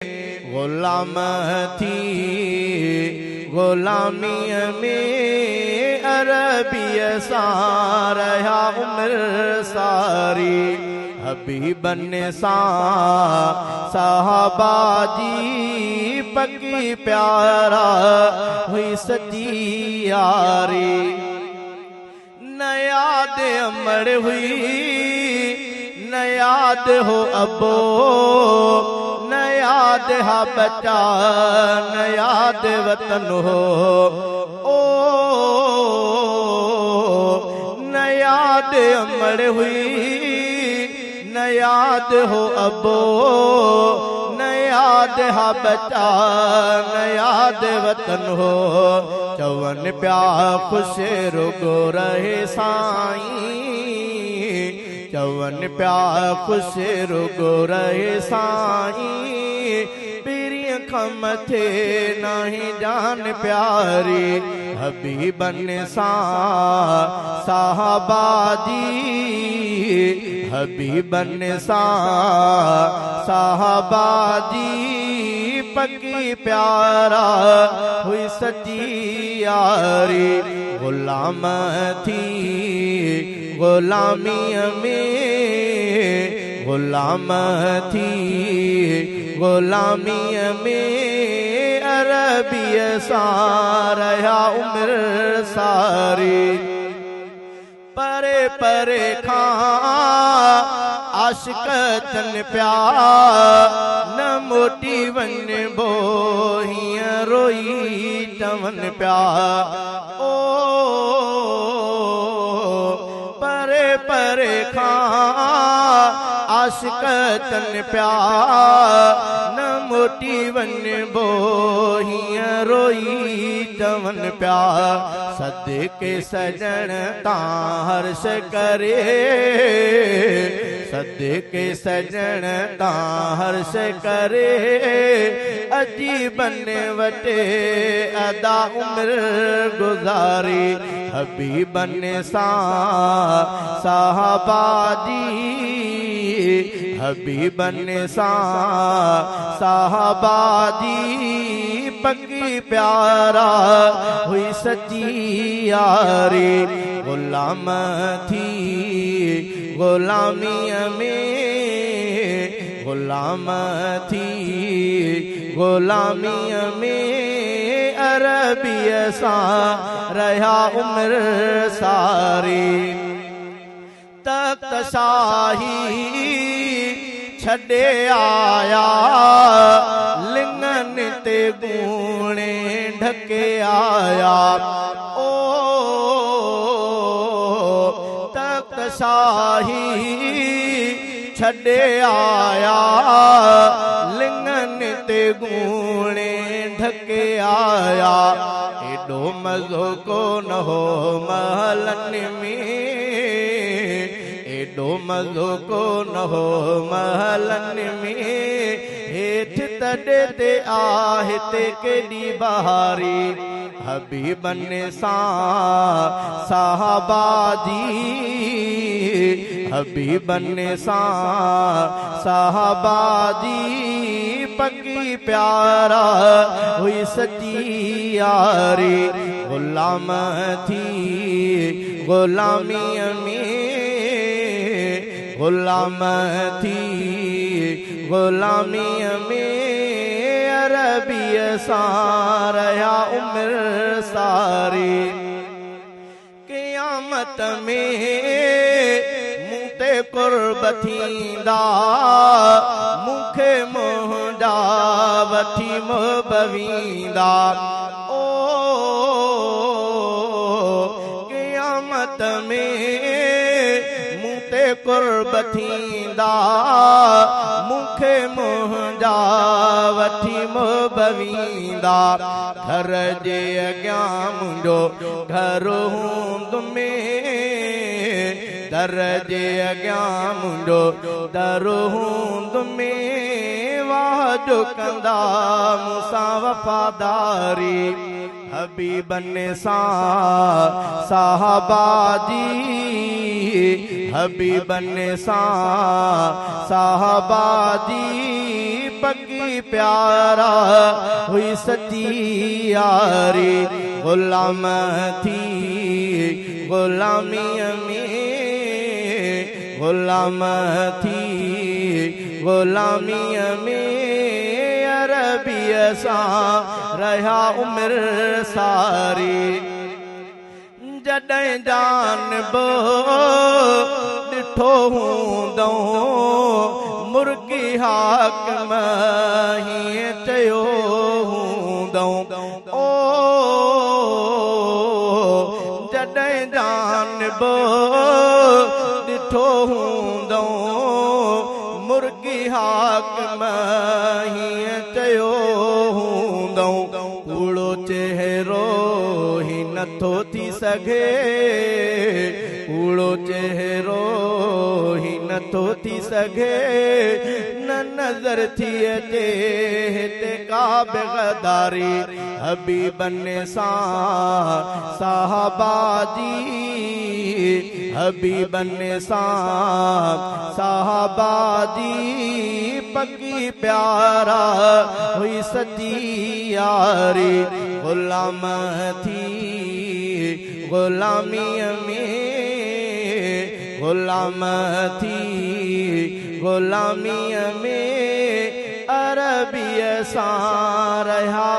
गुलाम थी गुलामी में अरबी सां रहा उम्र सारी हबीबन सां साहबा जी पकी प्यारा हुई सजी यारी न याद अमर हुई न याद हो अबो न याद हा बचा न याद वतन हो ओ न याद अमर हुई न याद हो अबो न याद हा बचा न याद वतन हो चवन प्या खुश रुगो रहे साईं चवन प्या खुश रुगो रहे साईं पीरिय खम थे नहीं जान प्यारी हबीबन सां साहबा जी हबीबन सां साहबा जी पकी प्यारा हुई सजी यारी गुलाम थी गुलामी में गुलाम थी गुलामी में अरबी सां रहा उम्र सारी परे परे खां आशिक तन प्या न मोटी वन बो हीअं रोई चवन प्या ओ परे परे खां आशिक तन प्या न मोटी वन बो हीअं रोई चवन प्या सदके सजण तां हर्ष करे सदके सजण तां हर्ष करे अजीबन वटे अदा उम्र गुजारी हबीबन सां साहबा जी हबीबन सां साहबा जी पकी प्यारा हुई सजी यारी गुलाम थी गुलामी में गुलाम थी गुलामी में अरबी सां रहा उम्र सारी तख्त शाही छड़े आया लिंगन ते गूणे ढके आया ओ तख्त शाही छड़े आया लिंगन ते गूणे ढके आया एडो मज़ो को न हो महलन में एडो मज़ो को न हो महलन में हेठ तड़े ते आहे ते केॾी बहारी हबीबन सां साहबा जी हबीबन सां साहबा जी पकी प्यारा हुई सजी यारी गुलाम थी गुलामी में गुलाम थी गुलामी में अरबी सां रहा उम्र सारी क़यामत में मूं ते कुर्ब थींदा मूंखे मुंहिंजा वठी मुबवींदा ओ क़यामत में मूं ते कुर्ब थींदा मूंखे मुंहिंजा वठी मुबवींदा घर जे अॻियां मुंहिंजो घर हूंदो में दर जे अॻियां मुंहिंजो दर हूंदो में वाह जो कंदा मूंसां वफ़ादारी हबीबन सां साहबा जी हबीबन सां साहबा जी पकी प्यारा हुई सची यारी गुलाम थी गुलामीअ में गुलाम थी गुलामीअ में अरबीअ सां रहा उम्र सारी जॾहिं जानबो ॾिठो हूंदो मुर्गी हाकिम हीअं चयो हूंदो ओ जॾहिं जानबो ॾिठो हूंदो मुर्गी हाकिम हीअं चयो हूंदो कूड़ो चेहरो ही नथो थी सघे कूड़ो चेहरो ही नथो थी सघे न नज़र थी अचे हिते का बेगदारी हबीबन सां साहबा जी हबीबन सां साहबा जी पकी प्यारा हुई सची यारी गुलाम थी गुलामीअ में गुलाम थी गुलामीअ में अरबीअ सां रहा